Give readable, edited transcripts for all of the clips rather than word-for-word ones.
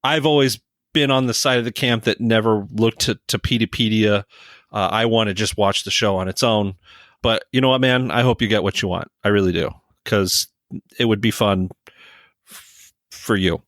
I've always been on the side of the camp that never looked to Pedia. I want to just watch the show on its own. But you know what, man? I hope you get what you want. I really do, because it would be fun for you.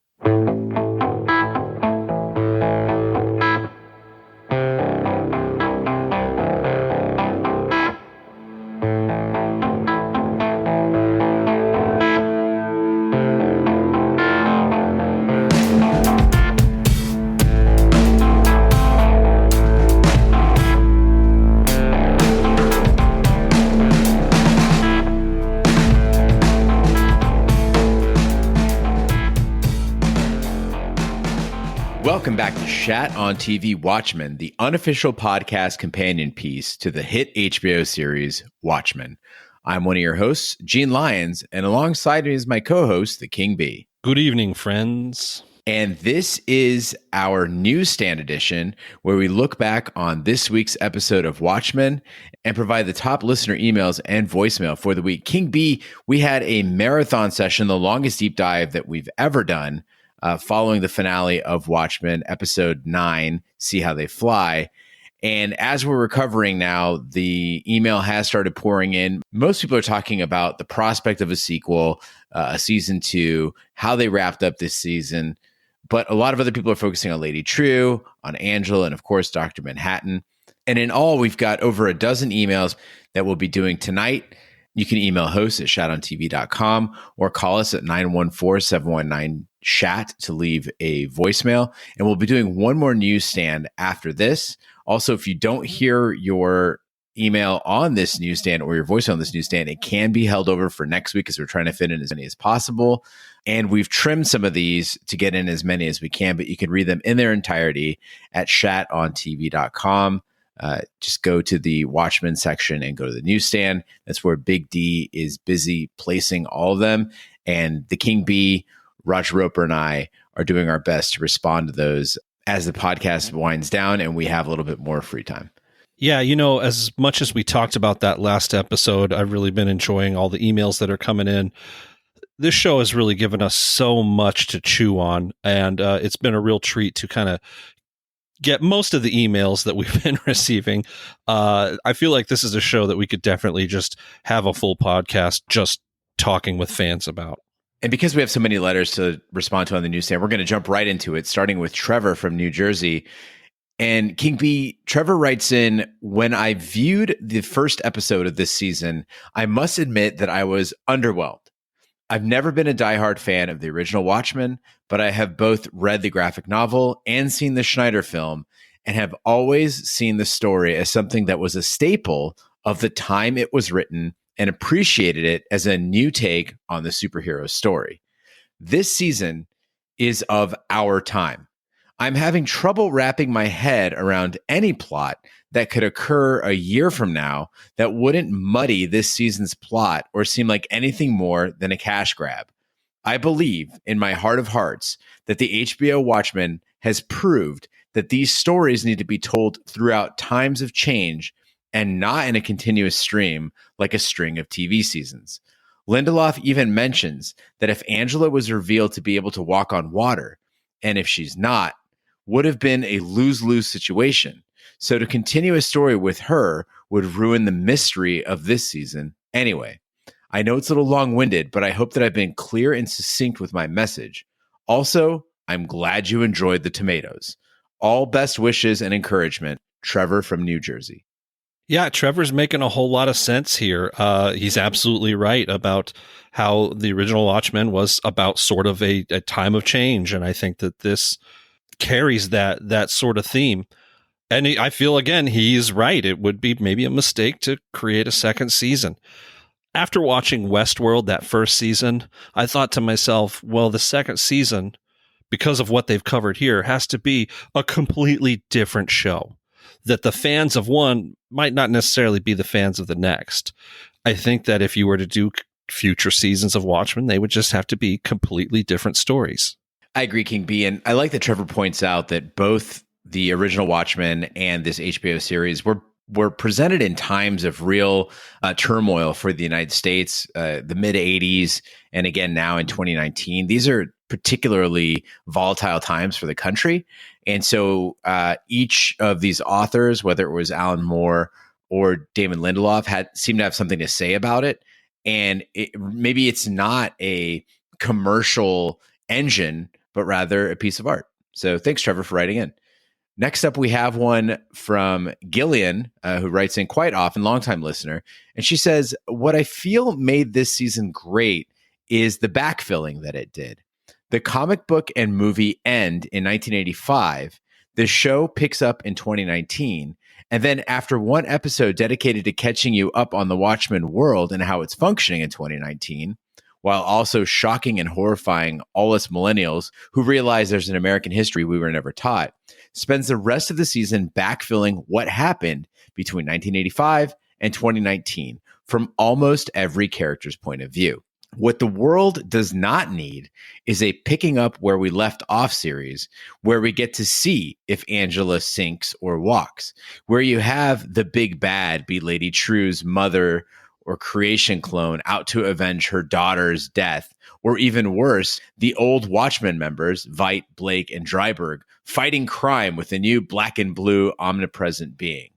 Welcome back to Shat on TV Watchmen, the unofficial podcast companion piece to the hit HBO series Watchmen. I'm one of your hosts, Gene Lyons, and alongside me is my co-host, the King Bee. Good evening, friends. And this is our Newsstand edition, where we look back on this week's episode of Watchmen and provide the top listener emails and voicemail for the week. King Bee, we had a marathon session, the longest deep dive that we've ever done, following the finale of Watchmen, episode 9, See How They Fly. And as we're recovering now, the email has started pouring in. Most people are talking about the prospect of a sequel, a season 2, how they wrapped up this season. But a lot of other people are focusing on Lady Trieu, on Angela, and of course, Dr. Manhattan. And in all, we've got over a dozen emails that we'll be doing tonight. You can email host at shatontv.com or call us at 914-719-SHAT to leave a voicemail. And we'll be doing one more newsstand after this. Also, if you don't hear your email on this newsstand or your voicemail on this newsstand, it can be held over for next week because we're trying to fit in as many as possible. And we've trimmed some of these to get in as many as we can, but you can read them in their entirety at shatontv.com. Just go to the Watchmen section and go to the newsstand. That's where Big D is busy placing all of them. And the King Bee, Roger Roper, and I are doing our best to respond to those as the podcast winds down and we have a little bit more free time. Yeah, you know, as much as we talked about that last episode, I've really been enjoying all the emails that are coming in. This show has really given us so much to chew on, and it's been a real treat to kind of get most of the emails that we've been receiving. I feel like this is a show that we could definitely just have a full podcast just talking with fans about. And because we have so many letters to respond to on the newsstand, we're going to jump right into it, starting with Trevor from New Jersey. And King B, Trevor writes in, when I viewed the first episode of this season, I must admit that I was underwhelmed. I've never been a diehard fan of the original Watchmen, but I have both read the graphic novel and seen the Schneider film, and have always seen the story as something that was a staple of the time it was written and appreciated it as a new take on the superhero story. This season is of our time. I'm having trouble wrapping my head around any plot that could occur a year from now that wouldn't muddy this season's plot or seem like anything more than a cash grab. I believe in my heart of hearts that the HBO Watchmen has proved that these stories need to be told throughout times of change and not in a continuous stream like a string of TV seasons. Lindelof even mentions that if Angela was revealed to be able to walk on water, and if she's not, would have been a lose-lose situation. So to continue a story with her would ruin the mystery of this season anyway. I know it's a little long-winded, but I hope that I've been clear and succinct with my message. Also, I'm glad you enjoyed the tomatoes. All best wishes and encouragement, Trevor from New Jersey. Yeah, Trevor's making a whole lot of sense here. He's absolutely right about how the original Watchmen was about sort of a time of change. And I think that this carries that sort of theme. And I feel, again, he's right. It would be maybe a mistake to create a second season. After watching Westworld, that first season, I thought to myself, well, the second season, because of what they've covered here, has to be a completely different show. That the fans of one might not necessarily be the fans of the next. I think that if you were to do future seasons of Watchmen, they would just have to be completely different stories. I agree, King B. And I like that Trevor points out that both the original Watchmen and this HBO series were were presented in times of real turmoil for the United States, the mid 80s, and again now in 2019. These are particularly volatile times for the country. And so each of these authors, whether it was Alan Moore or Damon Lindelof, seemed to have something to say about it. And maybe it's not a commercial engine, but rather a piece of art. So thanks, Trevor, for writing in. Next up, we have one from Gillian, who writes in quite often, longtime listener. And she says, what I feel made this season great is the backfilling that it did. The comic book and movie end in 1985. The show picks up in 2019. And then after one episode dedicated to catching you up on the Watchmen world and how it's functioning in 2019, while also shocking and horrifying all us millennials who realize there's an American history we were never taught, spends the rest of the season backfilling what happened between 1985 and 2019 from almost every character's point of view. What the world does not need is a picking up where we left off series where we get to see if Angela sinks or walks, where you have the big bad be Lady Trieu's mother or creation clone out to avenge her daughter's death, or even worse, the old Watchmen members, Veidt, Blake, and Dryberg, fighting crime with a new black and blue omnipresent being.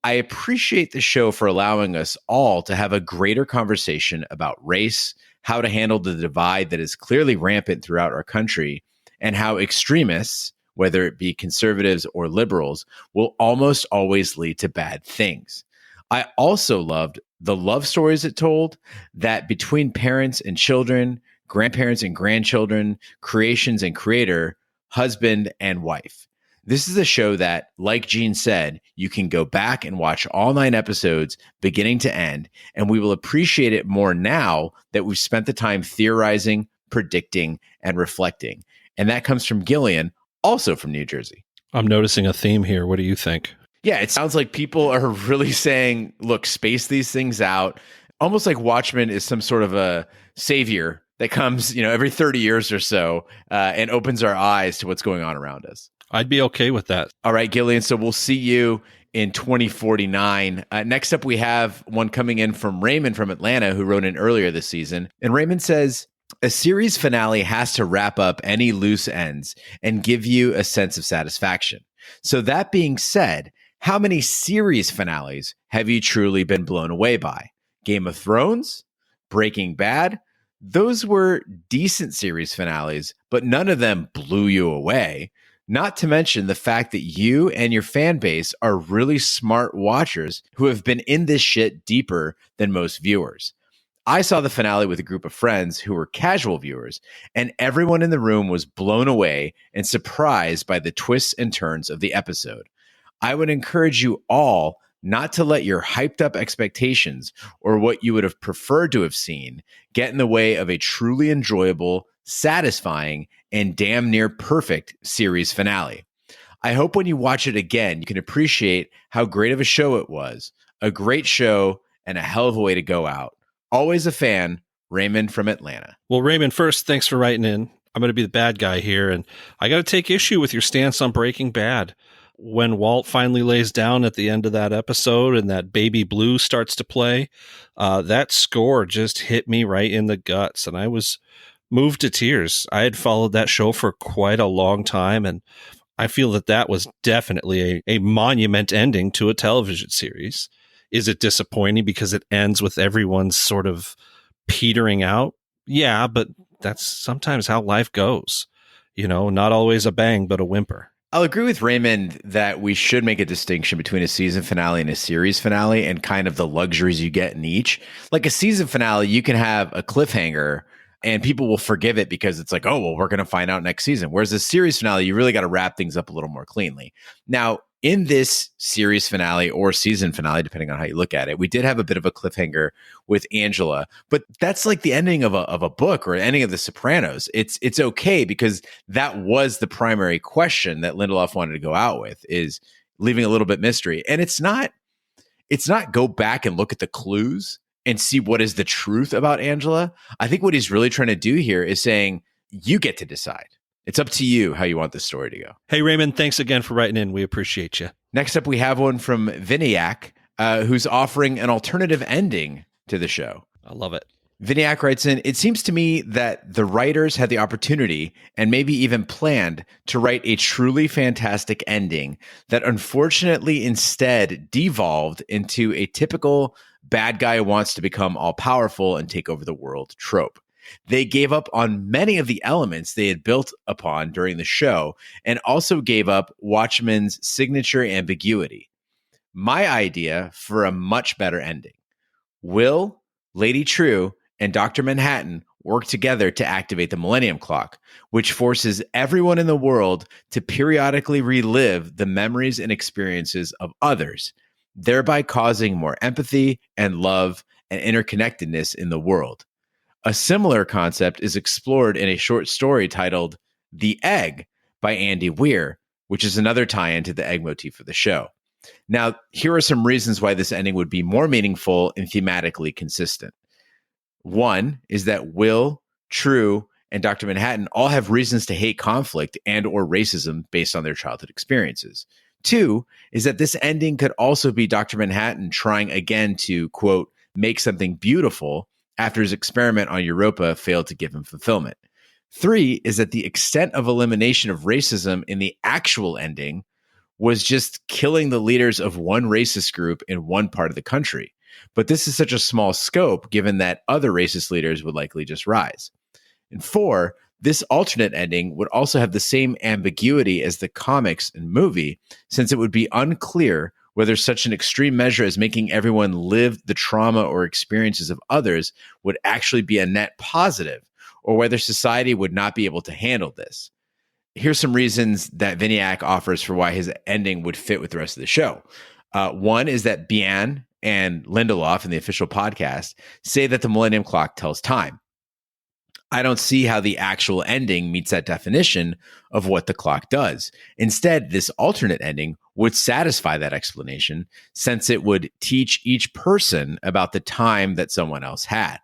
I appreciate the show for allowing us all to have a greater conversation about race, how to handle the divide that is clearly rampant throughout our country, and how extremists, whether it be conservatives or liberals, will almost always lead to bad things. I also loved the love stories it told, that between parents and children, grandparents and grandchildren, creations and creator, husband and wife. This is a show that, like Gene said, you can go back and watch all 9 episodes beginning to end, and we will appreciate it more now that we've spent the time theorizing, predicting, and reflecting. And that comes from Gillian, also from New Jersey. I'm noticing a theme here. What do you think? Yeah, it sounds like people are really saying, look, space these things out. Almost like Watchmen is some sort of a savior that comes, every 30 years or so and opens our eyes to what's going on around us. I'd be okay with that. All right, Gillian. So we'll see you in 2049. Next up, we have one coming in from Raymond from Atlanta, who wrote in earlier this season. And Raymond says, a series finale has to wrap up any loose ends and give you a sense of satisfaction. So that being said, how many series finales have you truly been blown away by? Game of Thrones? Breaking Bad? Those were decent series finales, but none of them blew you away. Not to mention the fact that you and your fan base are really smart watchers who have been in this shit deeper than most viewers. I saw the finale with a group of friends who were casual viewers, and everyone in the room was blown away and surprised by the twists and turns of the episode. I would encourage you all not to let your hyped up expectations or what you would have preferred to have seen get in the way of a truly enjoyable, satisfying, and damn near perfect series finale. I hope when you watch it again, you can appreciate how great of a show it was. A great show and a hell of a way to go out. Always a fan, Raymond from Atlanta. Well, Raymond, first, thanks for writing in. I'm going to be the bad guy here, and I got to take issue with your stance on Breaking Bad. When Walt finally lays down at the end of that episode and that Baby Blue starts to play, that score just hit me right in the guts, and I was moved to tears. I had followed that show for quite a long time, and I feel that was definitely a monument ending to a television series. Is it disappointing because it ends with everyone sort of petering out? Yeah, but that's sometimes how life goes. Not always a bang, but a whimper. I'll agree with Raymond that we should make a distinction between a season finale and a series finale and kind of the luxuries you get in each. Like a season finale, you can have a cliffhanger and people will forgive it because it's like, oh, well, we're going to find out next season. Whereas a series finale, you really got to wrap things up a little more cleanly. Now, in this series finale or season finale, depending on how you look at it, we did have a bit of a cliffhanger with Angela, but that's like the ending of a book or ending of The Sopranos. It's okay because that was the primary question that Lindelof wanted to go out with, is leaving a little bit mystery. And it's not go back and look at the clues and see what is the truth about Angela. I think what he's really trying to do here is saying, you get to decide. It's up to you how you want this story to go. Hey, Raymond, thanks again for writing in. We appreciate you. Next up, we have one from Viniac, who's offering an alternative ending to the show. I love it. Viniac writes in, it seems to me that the writers had the opportunity and maybe even planned to write a truly fantastic ending that unfortunately instead devolved into a typical bad guy who wants to become all powerful and take over the world trope. They gave up on many of the elements they had built upon during the show and also gave up Watchmen's signature ambiguity. My idea for a much better ending. Will, Lady Triue, and Dr. Manhattan work together to activate the Millennium Clock, which forces everyone in the world to periodically relive the memories and experiences of others, thereby causing more empathy and love and interconnectedness in the world. A similar concept is explored in a short story titled The Egg by Andy Weir, which is another tie-in to the egg motif of the show. Now, here are some reasons why this ending would be more meaningful and thematically consistent. One is that Will, Triue, and Dr. Manhattan all have reasons to hate conflict and or racism based on their childhood experiences. Two is that this ending could also be Dr. Manhattan trying again to, quote, make something beautiful after his experiment on Europa failed to give him fulfillment. Three is that the extent of elimination of racism in the actual ending was just killing the leaders of one racist group in one part of the country. But this is such a small scope given that other racist leaders would likely just rise. And four, this alternate ending would also have the same ambiguity as the comics and movie, since it would be unclear whether such an extreme measure as making everyone live the trauma or experiences of others would actually be a net positive, or whether society would not be able to handle this. Here's some reasons that Viniac offers for why his ending would fit with the rest of the show. One is that Bian and Lindelof in the official podcast say that the Millennium Clock tells time. I don't see how the actual ending meets that definition of what the clock does. Instead, this alternate ending would satisfy that explanation, since it would teach each person about the time that someone else had.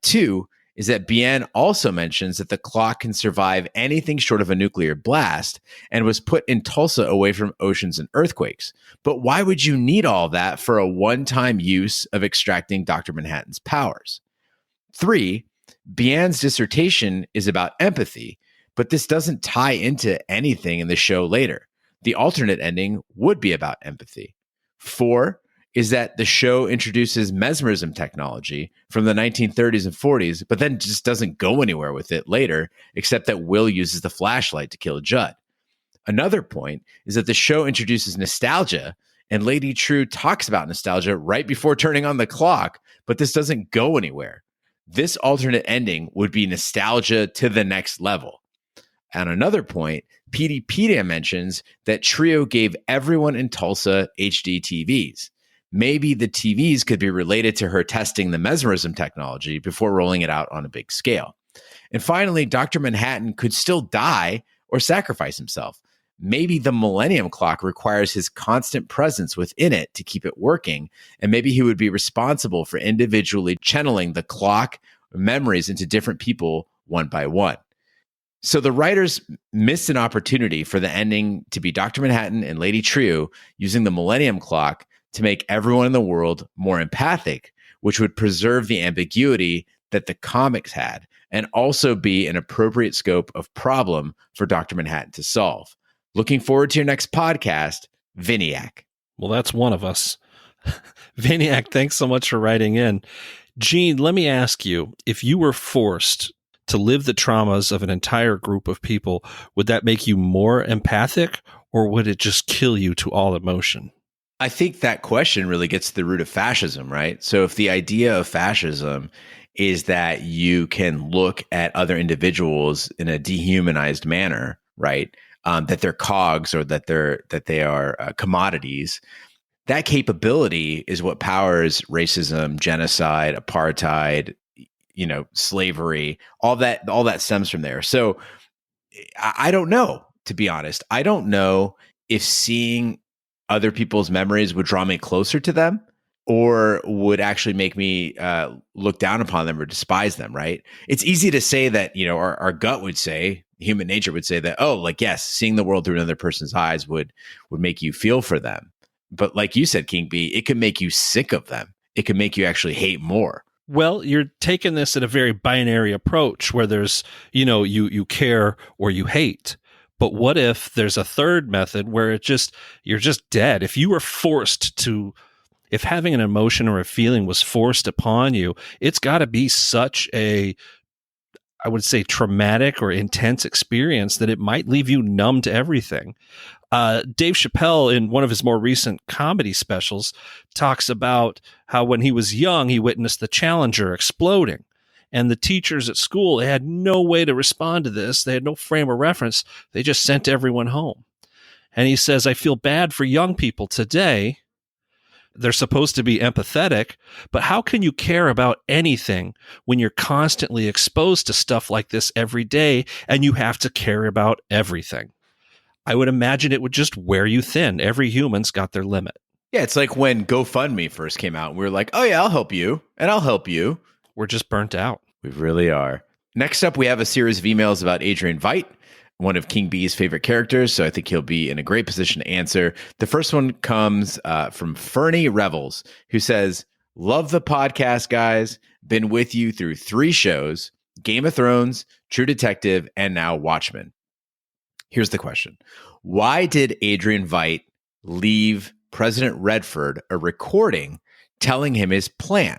Two is that Bien also mentions that the clock can survive anything short of a nuclear blast and was put in Tulsa away from oceans and earthquakes. But why would you need all that for a one-time use of extracting Dr. Manhattan's powers? Three, Bian's dissertation is about empathy, but this doesn't tie into anything in the show later. The alternate ending would be about empathy. Four is that the show introduces mesmerism technology from the 1930s and 40s, but then just doesn't go anywhere with it later, except that Will uses the flashlight to kill Judd. Another point is that the show introduces nostalgia, and Lady Triue talks about nostalgia right before turning on the clock, but this doesn't go anywhere. This alternate ending would be nostalgia to the next level. On another point, PDpedia mentions that Triue gave everyone in Tulsa HD TVs. Maybe the TVs could be related to her testing the mesmerism technology before rolling it out on a big scale. And finally, Dr. Manhattan could still die or sacrifice himself. Maybe the Millennium Clock requires his constant presence within it to keep it working, and maybe he would be responsible for individually channeling the clock memories into different people one by one. So the writers missed an opportunity for the ending to be Dr. Manhattan and Lady Triue using the Millennium Clock to make everyone in the world more empathic, which would preserve the ambiguity that the comics had and also be an appropriate scope of problem for Dr. Manhattan to solve. Looking forward to your next podcast, Viniac. Well, that's one of us. Viniac, thanks so much for writing in. Gene, let me ask you, if you were forced to live the traumas of an entire group of people, would that make you more empathic, or would it just kill you to all emotion? I think that question really gets to the root of fascism, right? So if the idea of fascism is that you can look at other individuals in a dehumanized manner, right? That they're cogs or that they are commodities. That capability is what powers racism, genocide, apartheid, slavery. All that stems from there. So I don't know, to be honest. I don't know if seeing other people's memories would draw me closer to them. or would actually make me look down upon them or despise them, right? It's easy to say that, our gut would say, human nature would say that, oh, like, yes, seeing the world through another person's eyes would make you feel for them. But like you said, King B, it can make you sick of them. It can make you actually hate more. Well, you're taking this at a very binary approach where there's, you care or you hate. But what if there's a third method where you're just dead? If you were if having an emotion or a feeling was forced upon you, it's got to be such I would say, traumatic or intense experience that it might leave you numb to everything. Dave Chappelle, in one of his more recent comedy specials, talks about how when he was young, he witnessed the Challenger exploding. And the teachers at school, they had no way to respond to this. They had no frame of reference. They just sent everyone home. And he says, I feel bad for young people today. They're supposed to be empathetic, but how can you care about anything when you're constantly exposed to stuff like this every day and you have to care about everything? I would imagine it would just wear you thin. Every human's got their limit. Yeah, it's like when GoFundMe first came out and we were like, oh yeah, I'll help you and I'll help you. We're just burnt out. We really are. Next up, we have a series of emails about Adrian Veidt, one of King B's favorite characters, so I think he'll be in a great position to answer. The first one comes from Fernie Revels, who says, love the podcast, guys. Been with you through 3 shows, Game of Thrones, True Detective, and now Watchmen. Here's the question. Why did Adrian Veidt leave President Redford a recording telling him his plan?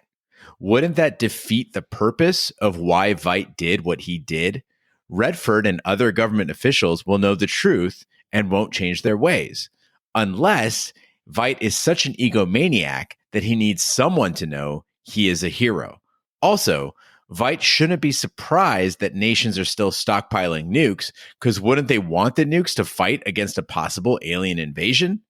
Wouldn't that defeat the purpose of why Veidt did what he did? Redford and other government officials will know the truth and won't change their ways, unless Veidt is such an egomaniac that he needs someone to know he is a hero. Also, Veidt shouldn't be surprised that nations are still stockpiling nukes, because wouldn't they want the nukes to fight against a possible alien invasion?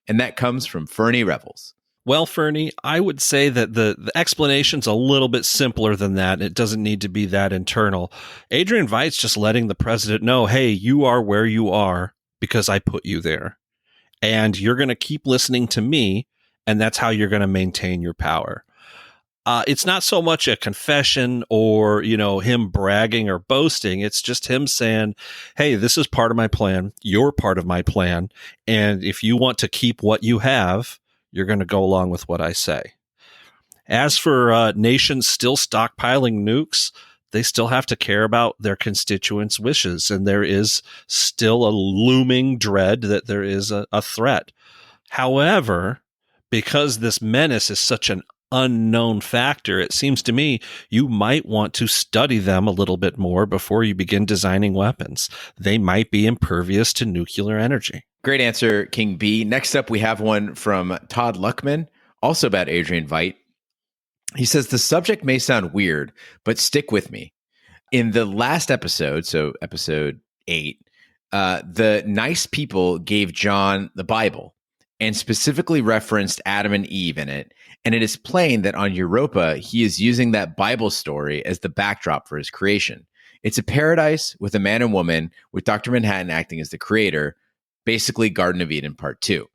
And that comes from Fernie Revels. Well, Fernie, I would say that the explanation's a little bit simpler than that. It doesn't need to be that internal. Adrian Veidt's just letting the president know, hey, you are where you are because I put you there. And you're going to keep listening to me, and that's how you're going to maintain your power. It's not so much a confession or, him bragging or boasting. It's just him saying, hey, this is part of my plan. You're part of my plan. And if you want to keep what you have, you're going to go along with what I say. As for nations still stockpiling nukes, they still have to care about their constituents' wishes. And there is still a looming dread that there is a threat. However, because this menace is such an unknown factor, it seems to me you might want to study them a little bit more before you begin designing weapons. They might be impervious to nuclear energy. Great answer, King B. Next up, we have one from Todd Luckman, also about Adrian Veidt. He says, the subject may sound weird, but stick with me. In the last episode, so episode 8, the nice people gave John the Bible and specifically referenced Adam and Eve in it. And it is plain that on Europa, he is using that Bible story as the backdrop for his creation. It's a paradise with a man and woman, with Dr. Manhattan acting as the creator, basically Garden of Eden Part 2.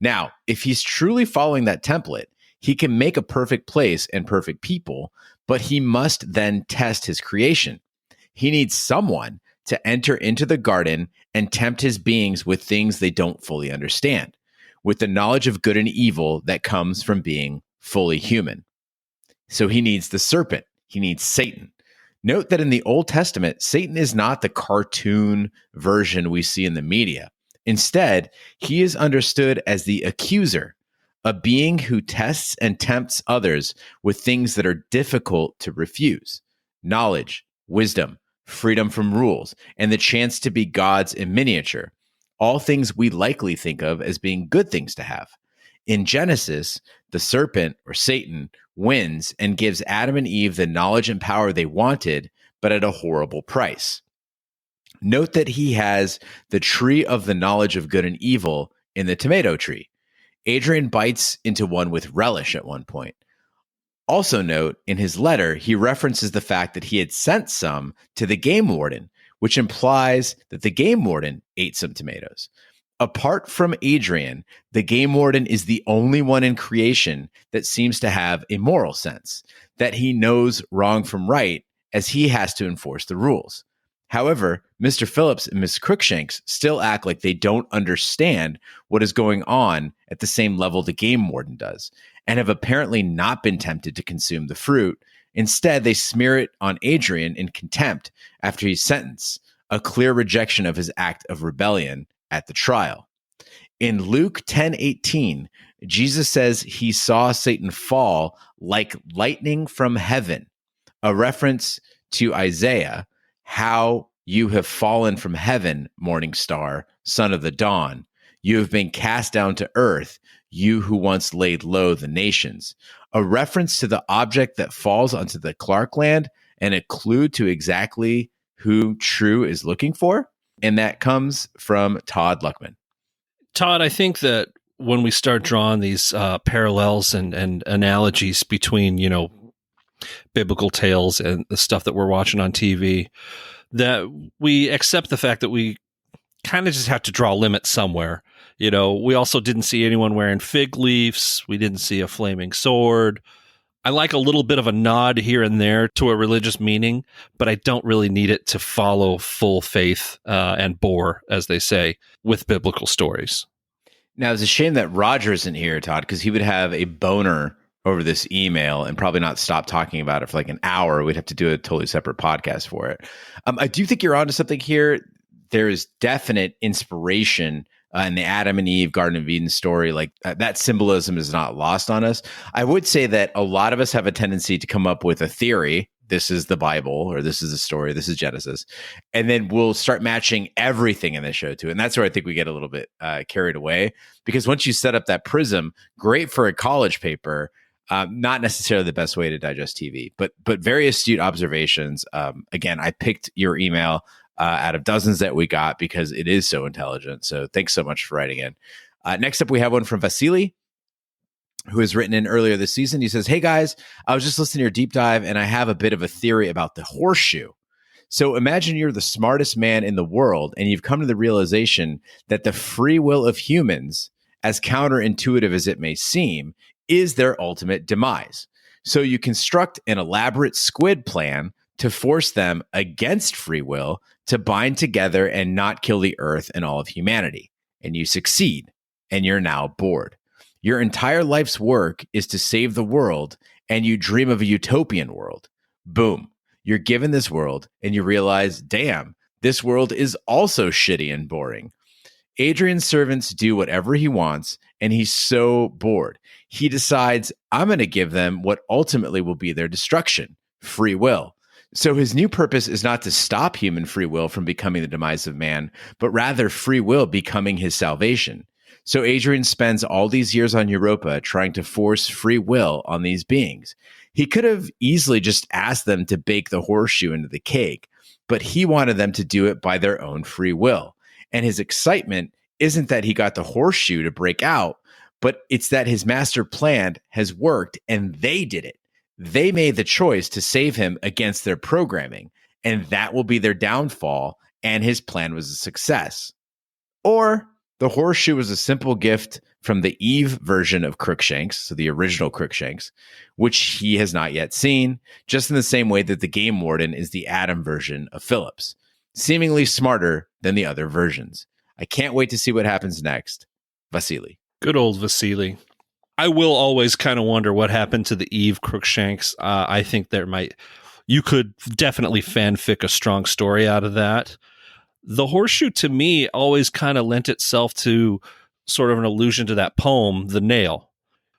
Now, if he's truly following that template, he can make a perfect place and perfect people, but he must then test his creation. He needs someone to enter into the garden and tempt his beings with things they don't fully understand, with the knowledge of good and evil that comes from being fully human. So he needs the serpent. He needs Satan. Note that in the Old Testament, Satan is not the cartoon version we see in the media. Instead, he is understood as the accuser, a being who tests and tempts others with things that are difficult to refuse: knowledge, wisdom, freedom from rules, and the chance to be gods in miniature. All things we likely think of as being good things to have. In Genesis, the serpent, or Satan, wins and gives Adam and Eve the knowledge and power they wanted, but at a horrible price. Note that he has the tree of the knowledge of good and evil in the tomato tree. Adrian bites into one with relish at one point. Also note, in his letter, he references the fact that he had sent some to the game warden, which implies that the game warden ate some tomatoes. Apart from Adrian, the game warden is the only one in creation that seems to have a moral sense, that he knows wrong from right as he has to enforce the rules. However, Mr. Phillips and Miss Crookshanks still act like they don't understand what is going on at the same level the game warden does, and have apparently not been tempted to consume the fruit. Instead, they smear it on Adrian in contempt after he's sentenced, a clear rejection of his act of rebellion at the trial. In Luke 10:18, Jesus says he saw Satan fall like lightning from heaven, a reference to Isaiah, how you have fallen from heaven, morning star, son of the dawn. You have been cast down to earth, you who once laid low the nations. A reference to the object that falls onto the Clark land and a clue to exactly who Triue is looking for. And that comes from Todd Luckman. Todd, I think that when we start drawing these parallels and analogies between, biblical tales and the stuff that we're watching on TV, that we accept the fact that we kind of just have to draw limits somewhere. We also didn't see anyone wearing fig leaves. We didn't see a flaming sword. I like a little bit of a nod here and there to a religious meaning, but I don't really need it to follow full faith and bore, as they say, with biblical stories. Now, it's a shame that Roger isn't here, Todd, because he would have a boner over this email and probably not stop talking about it for like an hour. We'd have to do a totally separate podcast for it. I do think you're onto something here. There is definite inspiration in the Adam and Eve Garden of Eden story. Like that symbolism is not lost on us. I would say that a lot of us have a tendency to come up with a theory. This is the Bible, or this is the story, this is Genesis. And then we'll start matching everything in the show to it. And that's where I think we get a little bit carried away, because once you set up that prism, great for a college paper, not necessarily the best way to digest TV, but very astute observations. Again, I picked your email out of dozens that we got because it is so intelligent. So thanks so much for writing in. Next up, we have one from Vasily, who has written in earlier this season. He says, "Hey guys, I was just listening to your deep dive and I have a bit of a theory about the horseshoe. So imagine you're the smartest man in the world and you've come to the realization that the free will of humans, as counterintuitive as it may seem, is their ultimate demise. So you construct an elaborate squid plan to force them against free will to bind together and not kill the earth and all of humanity. And you succeed, and you're now bored. Your entire life's work is to save the world, and you dream of a utopian world. Boom. You're given this world, and you realize, damn, this world is also shitty and boring. Adrian's servants do whatever he wants, and he's so bored. He decides, I'm going to give them what ultimately will be their destruction, free will. So his new purpose is not to stop human free will from becoming the demise of man, but rather free will becoming his salvation. So Adrian spends all these years on Europa trying to force free will on these beings. He could have easily just asked them to bake the horseshoe into the cake, but he wanted them to do it by their own free will. And his excitement isn't that he got the horseshoe to break out, but it's that his master plan has worked and they did it. They made the choice to save him against their programming, and that will be their downfall, and his plan was a success. Or the horseshoe was a simple gift from the Eve version of Crookshanks, so the original Crookshanks, which he has not yet seen, just in the same way that the game warden is the Adam version of Phillips, seemingly smarter than the other versions. I can't wait to see what happens next. Vasily. Good old Vasily. I will always kind of wonder what happened to the Eve Crookshanks. I think you could definitely fanfic a strong story out of that. The horseshoe, to me, always kind of lent itself to sort of an allusion to that poem, The Nail.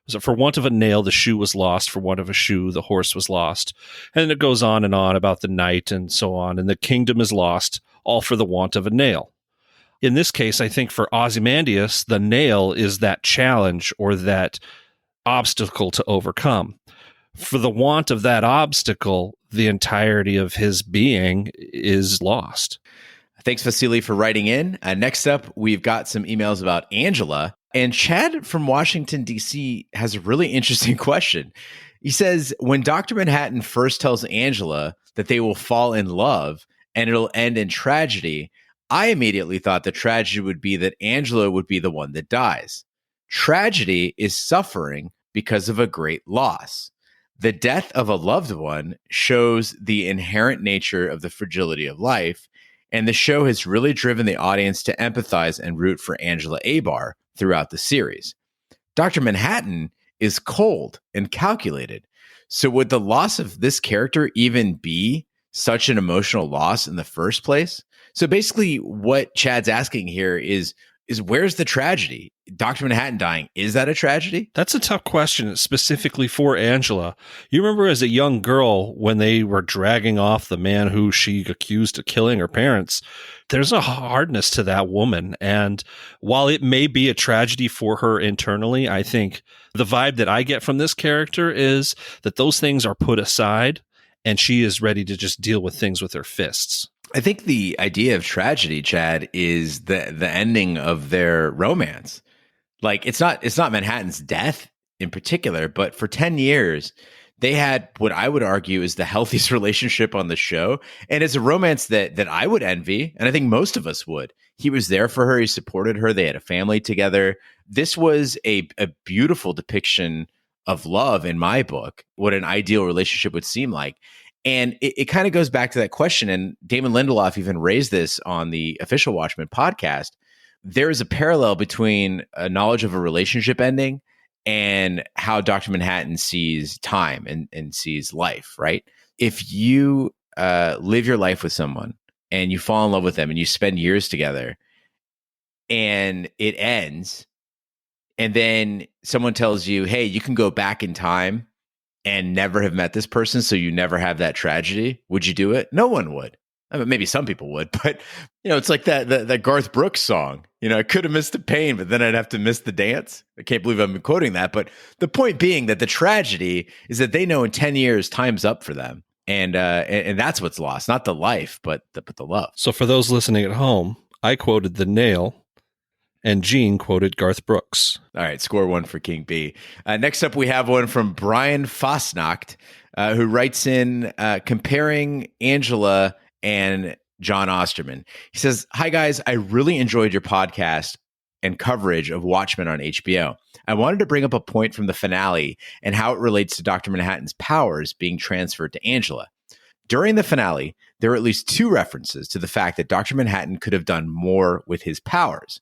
So for want of a nail, the shoe was lost. For want of a shoe, the horse was lost. And it goes on and on about the night and so on. And the kingdom is lost, all for the want of a nail. In this case, I think for Ozymandias, the nail is that challenge or that obstacle to overcome. For the want of that obstacle, the entirety of his being is lost. Thanks, Vasily, for writing in. Next up, we've got some emails about Angela. And Chad from Washington, D.C. has a really interesting question. He says, when Dr. Manhattan first tells Angela that they will fall in love and it'll end in tragedy, I immediately thought the tragedy would be that Angela would be the one that dies. Tragedy is suffering because of a great loss. The death of a loved one shows the inherent nature of the fragility of life, and the show has really driven the audience to empathize and root for Angela Abar throughout the series. Dr. Manhattan is cold and calculated. So would the loss of this character even be such an emotional loss in the first place? So basically what Chad's asking here is where's the tragedy? Dr. Manhattan dying, is that a tragedy? That's a tough question, specifically for Angela. You remember as a young girl when they were dragging off the man who she accused of killing her parents, there's a hardness to that woman. And while it may be a tragedy for her internally, I think the vibe that I get from this character is that those things are put aside and she is ready to just deal with things with her fists. I think the idea of tragedy, Chad, is the ending of their romance. Like it's not Manhattan's death in particular, but for 10 years, they had what I would argue is the healthiest relationship on the show. And it's a romance that I would envy. And I think most of us would. He was there for her. He supported her. They had a family together. This was a beautiful depiction of love in my book, what an ideal relationship would seem like. And it kind of goes back to that question. And Damon Lindelof even raised this on the official Watchmen podcast. There is a parallel between a knowledge of a relationship ending and how Dr. Manhattan sees time and sees life, right? If you live your life with someone and you fall in love with them and you spend years together and it ends, and then someone tells you, hey, you can go back in time and never have met this person, so you never have that tragedy, would you do it? No one would. I mean, maybe some people would, but it's like that Garth Brooks song. I could have missed the pain, but then I'd have to miss the dance. I can't believe I'm quoting that, but the point being that the tragedy is that they know in 10 years time's up for them, and that's what's lost, not the life, but the love. So for those listening at home, I quoted The Nail, and Gene quoted Garth Brooks. All right, score one for King B. Next up, we have one from Brian Fosnacht, who writes in comparing Angela and John Osterman. He says, "Hi, guys. I really enjoyed your podcast and coverage of Watchmen on HBO. I wanted to bring up a point from the finale and how it relates to Dr. Manhattan's powers being transferred to Angela. During the finale, there are at least 2 references to the fact that Dr. Manhattan could have done more with his powers.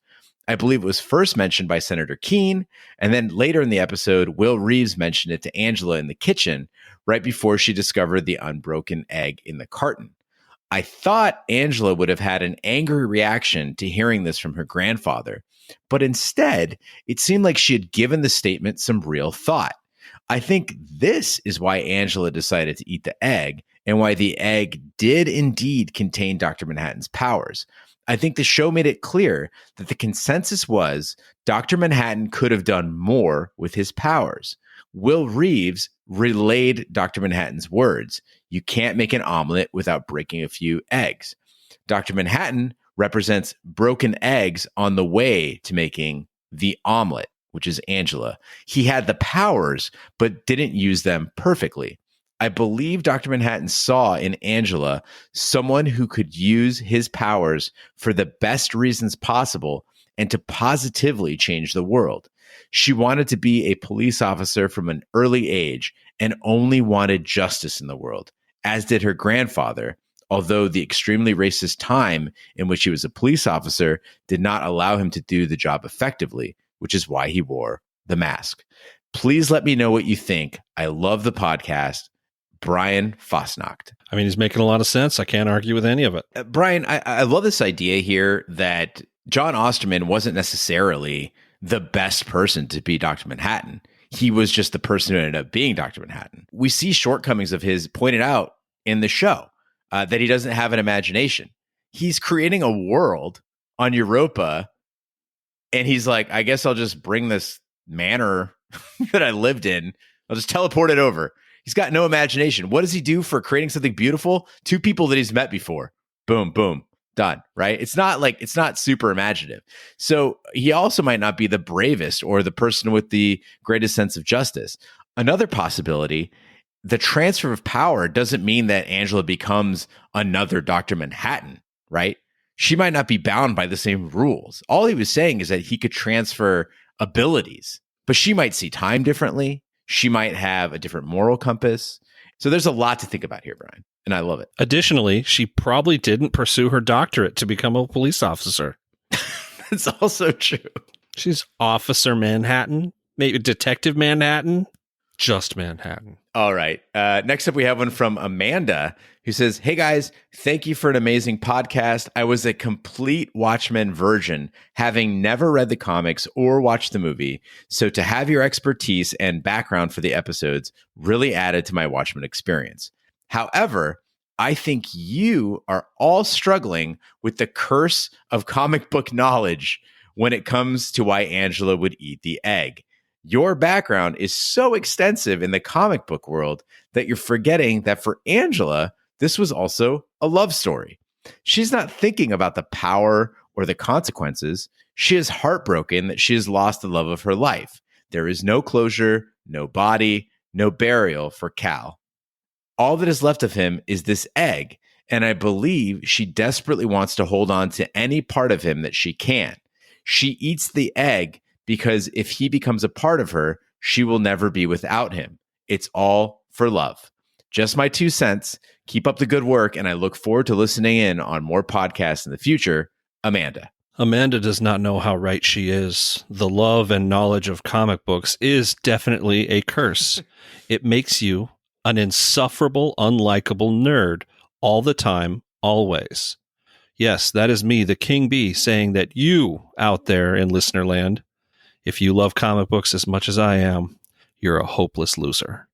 I believe it was first mentioned by Senator Keene, and then later in the episode, Will Reeves mentioned it to Angela in the kitchen right before she discovered the unbroken egg in the carton. I thought Angela would have had an angry reaction to hearing this from her grandfather, but instead, it seemed like she had given the statement some real thought. I think this is why Angela decided to eat the egg, and why the egg did indeed contain Dr. Manhattan's powers. I think the show made it clear that the consensus was Dr. Manhattan could have done more with his powers. Will Reeves relayed Dr. Manhattan's words, "You can't make an omelet without breaking a few eggs." Dr. Manhattan represents broken eggs on the way to making the omelet, which is Angela. He had the powers, but didn't use them perfectly. I believe Dr. Manhattan saw in Angela someone who could use his powers for the best reasons possible and to positively change the world. She wanted to be a police officer from an early age and only wanted justice in the world, as did her grandfather, although the extremely racist time in which he was a police officer did not allow him to do the job effectively, which is why he wore the mask. Please let me know what you think. I love the podcast. Brian Fosnacht. I mean, he's making a lot of sense. I can't argue with any of it. Brian, I love this idea here that John Osterman wasn't necessarily the best person to be Dr. Manhattan. He was just the person who ended up being Dr. Manhattan. We see shortcomings of his pointed out in the show, that he doesn't have an imagination. He's creating a world on Europa, and he's like, I guess I'll just bring this manor that I lived in. I'll just teleport it over. He's got no imagination. What does he do for creating something beautiful? 2 people that he's met before. Boom, boom, done, right? It's not super imaginative. So he also might not be the bravest or the person with the greatest sense of justice. Another possibility, the transfer of power doesn't mean that Angela becomes another Dr. Manhattan, right? she might not be bound by the same rules. All he was saying is that he could transfer abilities, but she might see time differently. She might have a different moral compass. So there's a lot to think about here, Brian, and I love it. Additionally, she probably didn't pursue her doctorate to become a police officer. That's also true. She's Officer Manhattan, maybe Detective Manhattan, just Manhattan. All right. Next up, we have one from Amanda who says, "Hey guys, thank you for an amazing podcast. I was a complete Watchmen virgin, having never read the comics or watched the movie. So to have your expertise and background for the episodes really added to my Watchmen experience. However, I think you are all struggling with the curse of comic book knowledge when it comes to why Angela would eat the egg. Your background is so extensive in the comic book world that you're forgetting that for Angela, this was also a love story. She's not thinking about the power or the consequences. She is heartbroken that she has lost the love of her life. There is no closure, no body, no burial for Cal. All that is left of him is this egg, and I believe she desperately wants to hold on to any part of him that she can. She eats the egg because if he becomes a part of her, she will never be without him. It's all for love. Just my 2 cents. Keep up the good work, and I look forward to listening in on more podcasts in the future. Amanda." Amanda does not know how right she is. The love and knowledge of comic books is definitely a curse. It makes you an insufferable, unlikable nerd all the time, always. Yes, that is me, the King Bee, saying that you out there in listener land, if you love comic books as much as I am, you're a hopeless loser.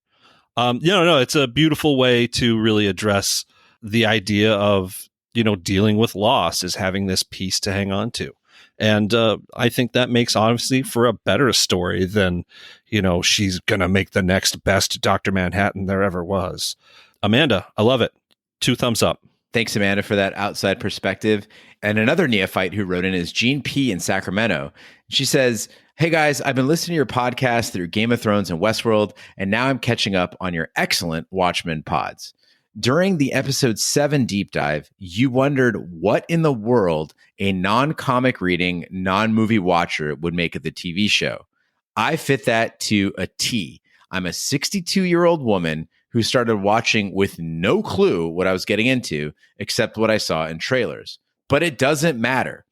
No, it's a beautiful way to really address the idea of, dealing with loss, is having this piece to hang on to. And I think that makes, honestly, for a better story than, she's going to make the next best Dr. Manhattan there ever was. Amanda, I love it. 2 thumbs up. Thanks, Amanda, for that outside perspective. And another neophyte who wrote in is Jean P. in Sacramento. She says, "Hey guys, I've been listening to your podcast through Game of Thrones and Westworld, and now I'm catching up on your excellent Watchmen pods. During the episode 7 deep dive, you wondered what in the world a non-comic reading, non-movie watcher would make of the TV show. I fit that to a T. I'm a 62-year-old woman who started watching with no clue what I was getting into, except what I saw in trailers. But it doesn't matter.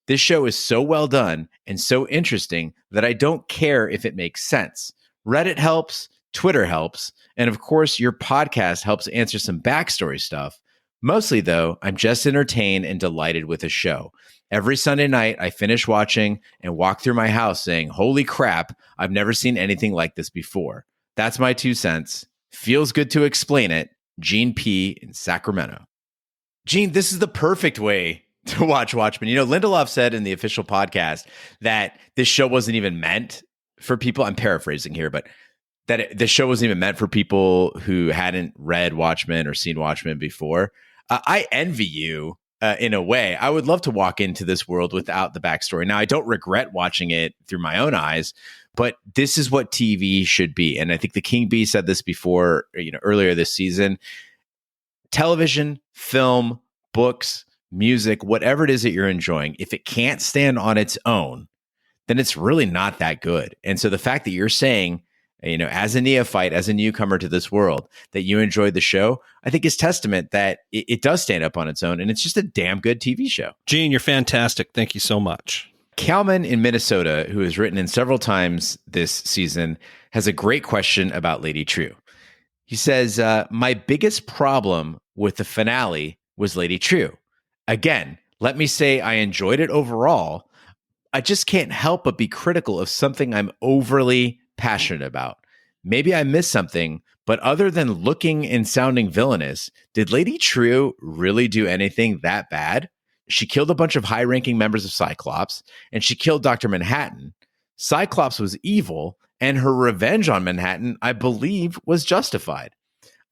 This show is so well done and so interesting that I don't care if it makes sense. Reddit helps, Twitter helps, and of course, your podcast helps answer some backstory stuff. Mostly, though, I'm just entertained and delighted with the show. Every Sunday night, I finish watching and walk through my house saying, holy crap, I've never seen anything like this before. That's my 2 cents. Feels good to explain it. Gene P. in Sacramento." Gene, this is the perfect way to watch Watchmen. Lindelof said in the official podcast that this show wasn't even meant for people. I'm paraphrasing here, but that the show wasn't even meant for people who hadn't read Watchmen or seen Watchmen before. I envy you in a way. I would love to walk into this world without the backstory. Now, I don't regret watching it through my own eyes, but this is what TV should be. And I think the King Bee said this before, earlier this season. Television, film, books, music, whatever it is that you're enjoying, if it can't stand on its own, then it's really not that good. And so the fact that you're saying, as a neophyte, as a newcomer to this world, that you enjoyed the show, I think is testament that it does stand up on its own, and it's just a damn good TV show. Gene, you're fantastic. Thank you so much. Kalman in Minnesota, who has written in several times this season, has a great question about Lady Trieu. He says, my biggest problem with the finale was Lady Trieu. Again, let me say I enjoyed it overall. I just can't help but be critical of something I'm overly passionate about. Maybe I missed something, but other than looking and sounding villainous, did Lady Trieu really do anything that bad? She killed a bunch of high-ranking members of Cyclops, and she killed Dr. Manhattan. Cyclops was evil, and her revenge on Manhattan, I believe, was justified.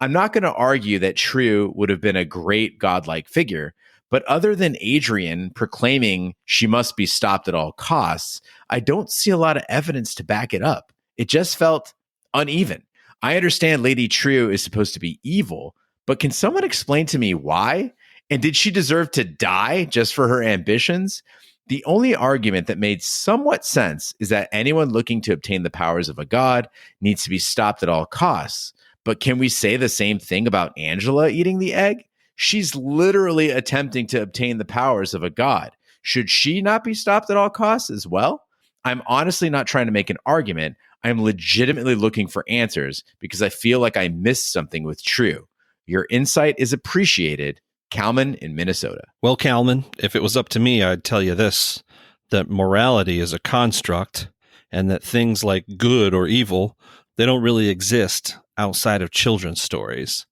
I'm not going to argue that Trieu would have been a great godlike figure, but other than Adrian proclaiming she must be stopped at all costs, I don't see a lot of evidence to back it up. It just felt uneven. I understand Lady Trieu is supposed to be evil, but can someone explain to me why? And did she deserve to die just for her ambitions? The only argument that made somewhat sense is that anyone looking to obtain the powers of a god needs to be stopped at all costs. But can we say the same thing about Angela eating the egg? She's literally attempting to obtain the powers of a god. Should she not be stopped at all costs as well? I'm honestly not trying to make an argument. I'm legitimately looking for answers because I feel like I missed something with Triue. Your insight is appreciated. Kalman in Minnesota. Well, Kalman, if it was up to me, I'd tell you this, that morality is a construct and that things like good or evil, they don't really exist outside of children's stories.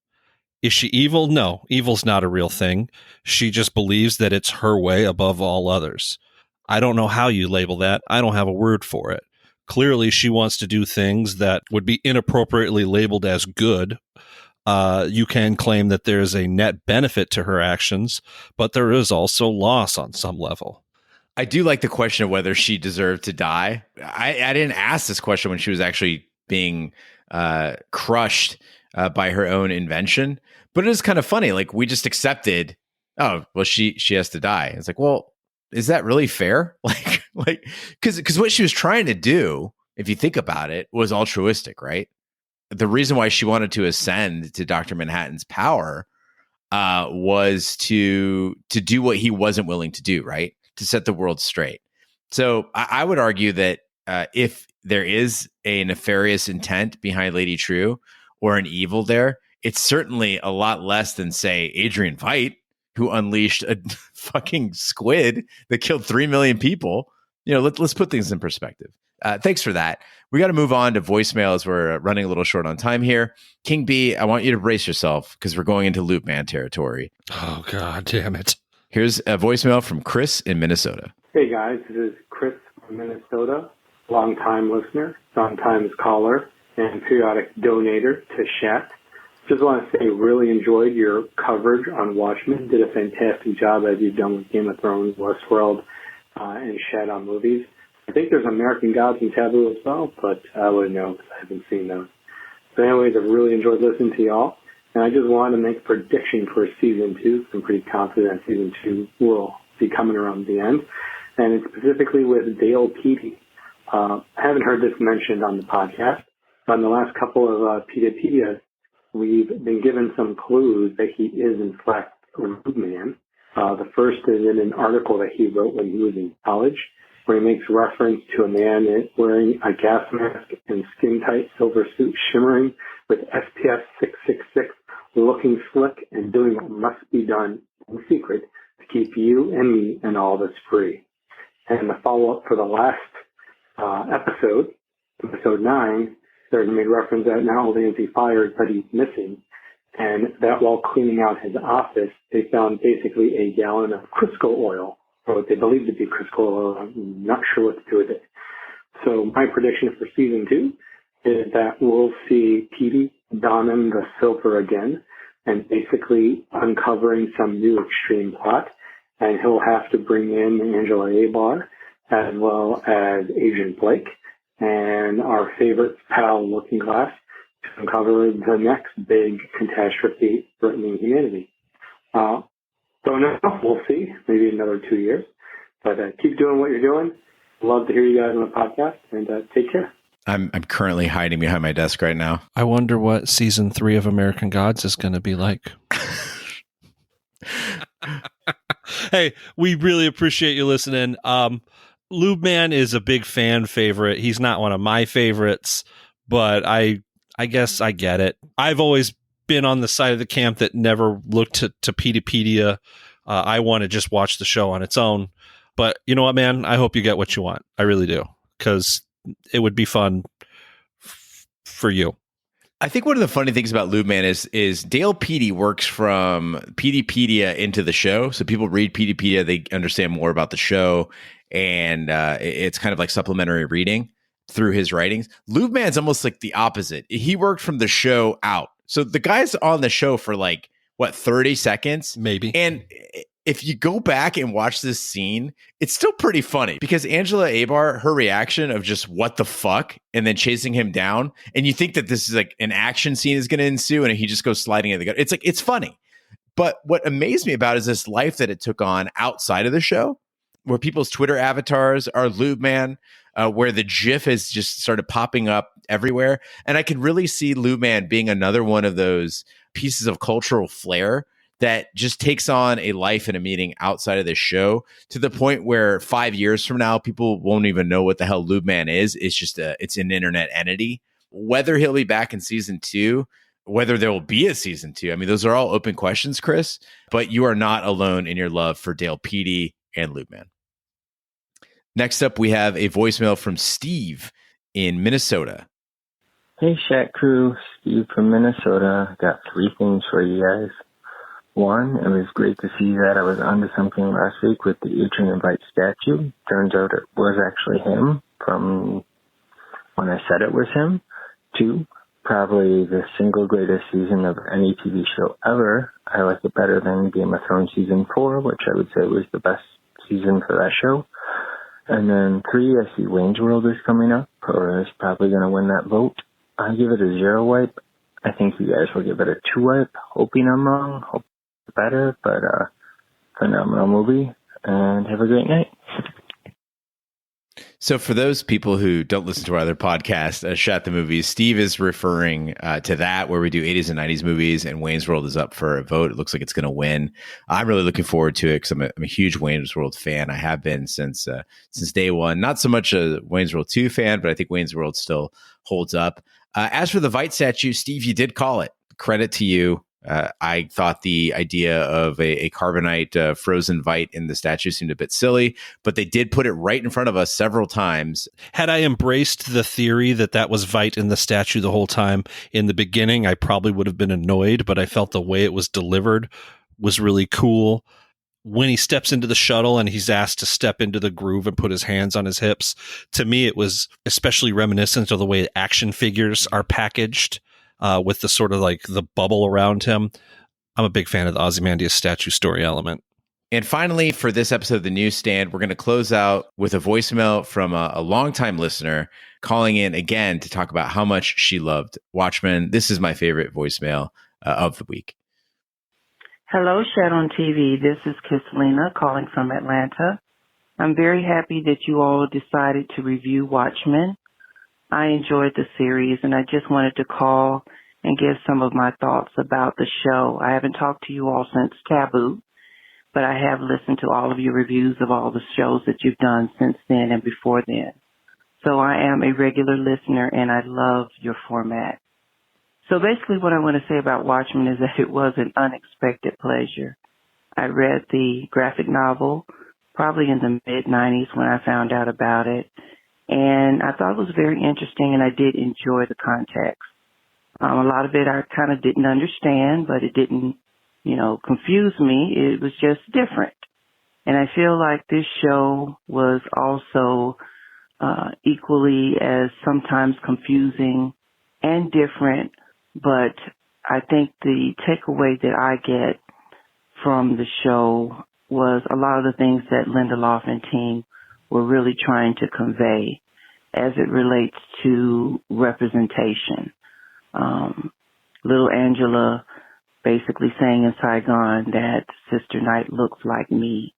Is she evil? No, evil's not a real thing. She just believes that it's her way above all others. I don't know how you label that. I don't have a word for it. Clearly, she wants to do things that would be inappropriately labeled as good. You can claim that there's a net benefit to her actions, but there is also loss on some level. I do like the question of whether she deserved to die. I didn't ask this question when she was actually being crushed by her own invention, but it is kind of funny. Like, we just accepted, oh, well, she has to die. It's like, well, is that really fair? Because what she was trying to do, if you think about it, was altruistic, right? The reason why she wanted to ascend to Dr. Manhattan's power was to do what he wasn't willing to do, right? To set the world straight. So I would argue that if there is a nefarious intent behind Lady Triue or an evil there, it's certainly a lot less than, say, Adrian Veidt, who unleashed a fucking squid that killed 3 million people. You know, let's put things in perspective. Thanks for that. We got to move on to voicemail as we're running a little short on time here. King B, I want you to brace yourself because we're going into Lube Man territory. Oh, God damn it. Here's a voicemail from Chris in Minnesota. Hey, guys. This is Chris from Minnesota, long-time listener, sometimes caller, and periodic donator to Shat. Just want to say, really enjoyed your coverage on Watchmen. Did a fantastic job as you've done with Game of Thrones, Westworld, and Shat on movies. I think there's American Gods and Taboo as well, but I wouldn't know because I haven't seen those. So anyways, I've really enjoyed listening to y'all. And I just wanted to make a prediction for season 2. I'm pretty confident season 2 will be coming around the end. And it's specifically with Dale Petey. I haven't heard this mentioned on the podcast, but in the last couple of Peteypedias, we've been given some clues that he is, in fact, a Lube Man. The first is in an article that he wrote when he was in college, where he makes reference to a man wearing a gas mask and skin-tight silver suit shimmering with SPF 666, looking slick and doing what must be done in secret to keep you and me and all this free. And the follow-up for the last episode, episode 9, there's made reference that not only is he fired, but he's missing. And that while cleaning out his office, they found basically a gallon of Crisco oil, or what they believe to be Crisco oil. I'm not sure what to do with it. So my prediction for season 2 is that we'll see Petey donning the silver again and basically uncovering some new extreme plot. And he'll have to bring in Angela Abar as well as Agent Blake and our favorite pal Looking Glass to uncover the next big catastrophe threatening humanity. Don't know. We'll see. Maybe another 2 years. But keep doing what you're doing. Love to hear you guys on the podcast, and take care. I'm currently hiding behind my desk right now. I wonder what season 3 of American Gods is going to be like. Hey, we really appreciate you listening. Lube Man is a big fan favorite. He's not one of my favorites, but I guess I get it. I've always been on the side of the camp that never looked to Peteypedia. I want to just watch the show on its own. But you know what, man? I hope you get what you want. I really do, because it would be fun for you. I think one of the funny things about Lube Man is Dale Petey works from Peteypedia into the show. So people read Peteypedia, they understand more about the show, and it's kind of like supplementary reading through his writings. Lube Man's almost like the opposite. He worked from the show out. So the guy's on the show for 30 seconds? Maybe. And if you go back and watch this scene, it's still pretty funny because Angela Abar, her reaction of just what the fuck, and then chasing him down, and you think that this is like an action scene is going to ensue, and he just goes sliding in the gun. It's funny, But what amazed me about it is this life that it took on outside of the show, where people's Twitter avatars are Lube Man, where the GIF has just started popping up everywhere. And I could really see Lube Man being another one of those pieces of cultural flair that just takes on a life and a meaning outside of the show, to the point where 5 years from now, people won't even know what the hell Lube Man is. It's just it's an internet entity. Whether he'll be back in season 2, whether there will be a season 2, I mean, those are all open questions, Chris, but you are not alone in your love for Dale Petey and Lube Man. Next up, we have a voicemail from Steve in Minnesota. Hey, Shat crew, Steve from Minnesota. Got 3 things for you guys. 1, it was great to see that I was onto something last week with the Adrian Veidt statue. Turns out it was actually him from when I said it was him. 2, probably the single greatest season of any TV show ever. I like it better than Game of Thrones season 4, which I would say was the best season for that show. And then 3, I see Wayne's World is coming up, or is probably going to win that vote. I give it a 0 wipe. I think you guys will give it a 2 wipe. Hoping I'm wrong. Hope it's better, but phenomenal movie. And have a great night. So for those people who don't listen to our other podcast, Shat the Movies, Steve is referring to that, where we do 80s and 90s movies, and Wayne's World is up for a vote. It looks like it's going to win. I'm really looking forward to it because I'm a huge Wayne's World fan. I have been since day one. Not so much a Wayne's World 2 fan, but I think Wayne's World still holds up. As for the Veidt statue, Steve, you did call it. Credit to you. I thought the idea of a carbonite frozen Veidt in the statue seemed a bit silly, but they did put it right in front of us several times. Had I embraced the theory that was Veidt in the statue the whole time in the beginning, I probably would have been annoyed, but I felt the way it was delivered was really cool. When he steps into the shuttle and he's asked to step into the groove and put his hands on his hips, to me it was especially reminiscent of the way action figures are packaged. With the sort of like the bubble around him. I'm a big fan of the Ozymandias statue story element. And finally, for this episode of the Newsstand, we're going to close out with a voicemail from a longtime listener calling in again to talk about how much she loved Watchmen. This is my favorite voicemail of the week. Hello, Shat on TV. This is Kisselina calling from Atlanta. I'm very happy that you all decided to review Watchmen. I enjoyed the series, and I just wanted to call and give some of my thoughts about the show. I haven't talked to you all since Taboo, but I have listened to all of your reviews of all the shows that you've done since then and before then. So I am a regular listener, and I love your format. So basically what I want to say about Watchmen is that it was an unexpected pleasure. I read the graphic novel probably in the mid-90s when I found out about it. And I thought it was very interesting, and I did enjoy the context. A lot of it I kind of didn't understand, but it didn't, confuse me. It was just different. And I feel like this show was also equally as sometimes confusing and different, but I think the takeaway that I get from the show was a lot of the things that Lindelof and team were really trying to convey as it relates to representation. Little Angela basically saying in Saigon that Sister Night looks like me.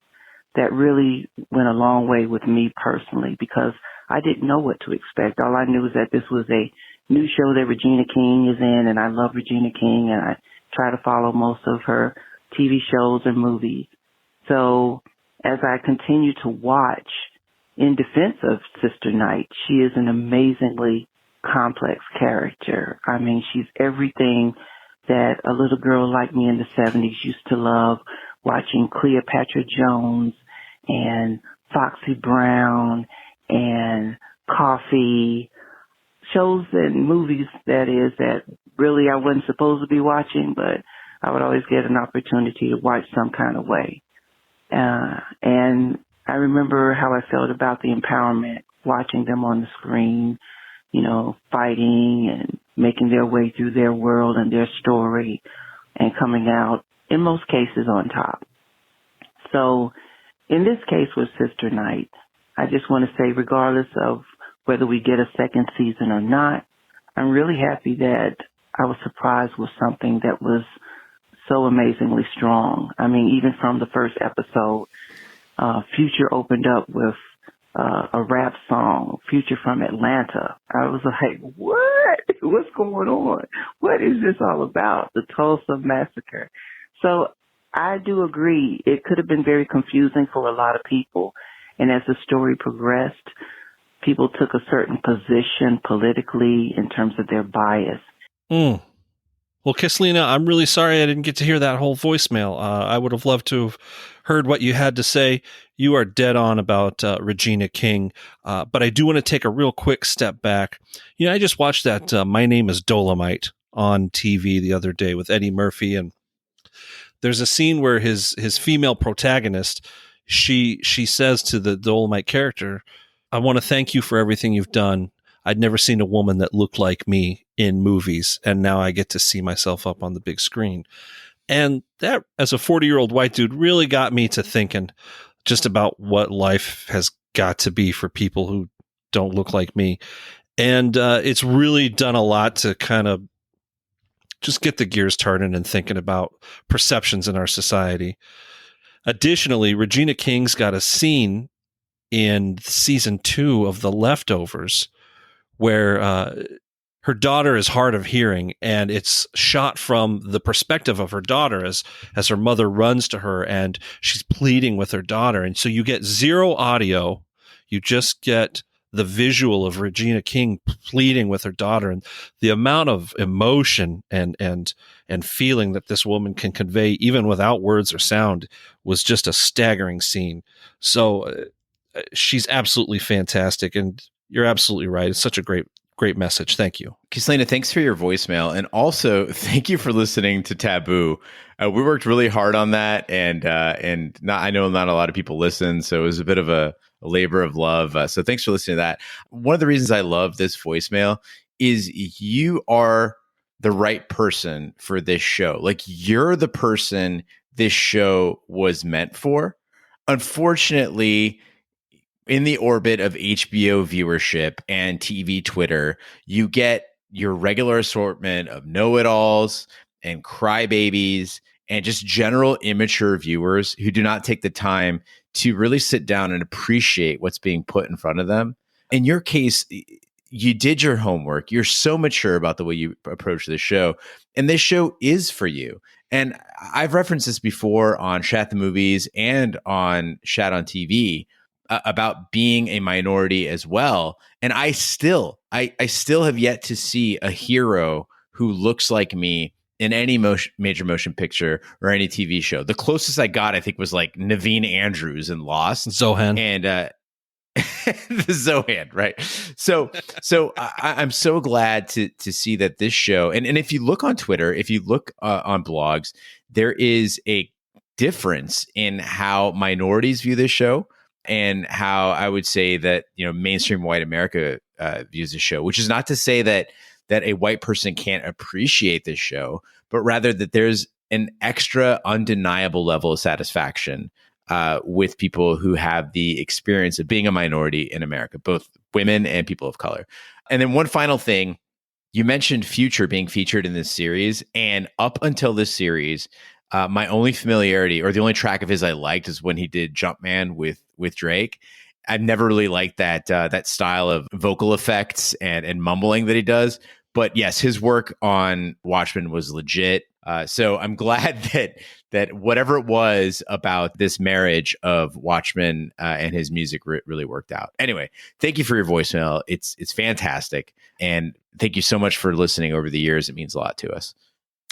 That really went a long way with me personally because I didn't know what to expect. All I knew was that this was a new show that Regina King is in, and I love Regina King, and I try to follow most of her TV shows and movies. So as I continue to watch, in defense of Sister Night, she is an amazingly complex character. I mean, she's everything that a little girl like me in the 70s used to love, watching Cleopatra Jones and Foxy Brown and Coffee, shows and movies, that is, that really I wasn't supposed to be watching, but I would always get an opportunity to watch some kind of way. And I remember how I felt about the empowerment, watching them on the screen, fighting and making their way through their world and their story and coming out, in most cases, on top. So in this case with Sister Night, I just want to say, regardless of whether we get a second season or not, I'm really happy that I was surprised with something that was so amazingly strong. I mean, even from the first episode, Future opened up with a rap song, Future from Atlanta. I was like, what? What's going on? What is this all about? The Tulsa massacre. So I do agree. It could have been very confusing for a lot of people. And as the story progressed, people took a certain position politically in terms of their bias. Mm. Well, Kislina, I'm really sorry I didn't get to hear that whole voicemail. I would have loved to have heard what you had to say. You are dead on about Regina King, but I do want to take a real quick step back. You know, I just watched that My Name is Dolomite on TV the other day with Eddie Murphy, and there's a scene where his female protagonist, she says to the Dolomite character, "I want to thank you for everything you've done. I'd never seen a woman that looked like me in movies, and now I get to see myself up on the big screen." And that, as a 40-year-old white dude, really got me to thinking just about what life has got to be for people who don't look like me. And it's really done a lot to kind of just get the gears turning and thinking about perceptions in our society. Additionally, Regina King's got a scene in season 2 of The Leftovers where her daughter is hard of hearing, and it's shot from the perspective of her daughter as her mother runs to her and she's pleading with her daughter. And so you get zero audio. You just get the visual of Regina King pleading with her daughter, and the amount of emotion and feeling that this woman can convey even without words or sound was just a staggering scene. So she's absolutely fantastic, and you're absolutely right. It's such a great message. Thank you. Kislina, thanks for your voicemail. And also thank you for listening to Taboo. We worked really hard on that, and I know not a lot of people listen, so it was a bit of a labor of love. So thanks for listening to that. One of the reasons I love this voicemail is you are the right person for this show. Like, you're the person this show was meant for. Unfortunately, in the orbit of HBO viewership and TV Twitter, you get your regular assortment of know-it-alls and crybabies and just general immature viewers who do not take the time to really sit down and appreciate what's being put in front of them. In your case, you did your homework. You're so mature about the way you approach the show, and this show is for you. And I've referenced this before on Shat the Movies and on Shat on TV, about being a minority as well. And I still have yet to see a hero who looks like me in any major motion picture or any TV show. The closest I got, I think, was like Naveen Andrews in Lost. Zohan. And the Zohan, right? So I'm so glad to see that this show, and if you look on Twitter, if you look on blogs, there is a difference in how minorities view this show and how I would say that, you know, mainstream white America views the show, which is not to say that a white person can't appreciate this show, but rather that there's an extra undeniable level of satisfaction with people who have the experience of being a minority in America, both women and people of color. And then one final thing, you mentioned Future being featured in this series, and up until this series, my only familiarity, or the only track of his I liked, is when he did Jumpman with Drake. I've never really liked that style of vocal effects and mumbling that he does. But yes, his work on Watchmen was legit. So I'm glad that whatever it was about this marriage of Watchmen and his music really worked out. Anyway, thank you for your voicemail. It's fantastic. And thank you so much for listening over the years. It means a lot to us.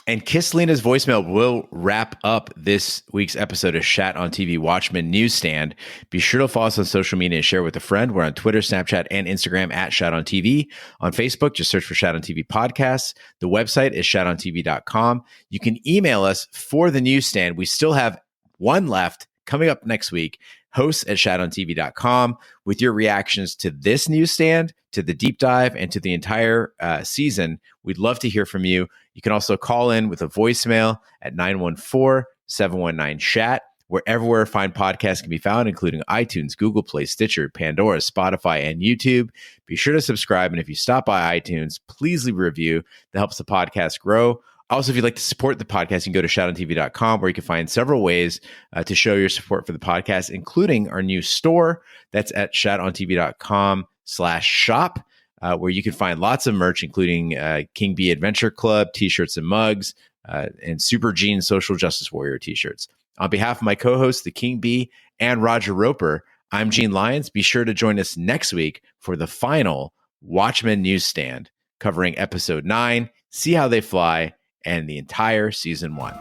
And Kislina's voicemail will wrap up this week's episode of Shat on TV Watchmen Newsstand. Be sure to follow us on social media and share with a friend. We're on Twitter, Snapchat, and Instagram at Shat on TV. On Facebook, just search for Shat on TV Podcasts. The website is shatontv.com. You can email us for the Newsstand. We still have one left coming up next week. Hosts at shatontv.com with your reactions to this Newsstand, to the deep dive, and to the entire season. We'd love to hear from you. You can also call in with a voicemail at 914-719-SHAT, wherever fine podcasts can be found, including iTunes, Google Play, Stitcher, Pandora, Spotify, and YouTube. Be sure to subscribe, and if you stop by iTunes, please leave a review. That helps the podcast grow. Also, if you'd like to support the podcast, you can go to shatontv.com, where you can find several ways to show your support for the podcast, including our new store. That's at shatontv.com/shop, where you can find lots of merch, including King Bee Adventure Club t-shirts and mugs, and Super Gene Social Justice Warrior t-shirts. On behalf of my co-hosts, the King Bee and Roger Roper, I'm Gene Lyons. Be sure to join us next week for the final Watchmen Newsstand, covering episode 9, See How They Fly, and the entire season 1.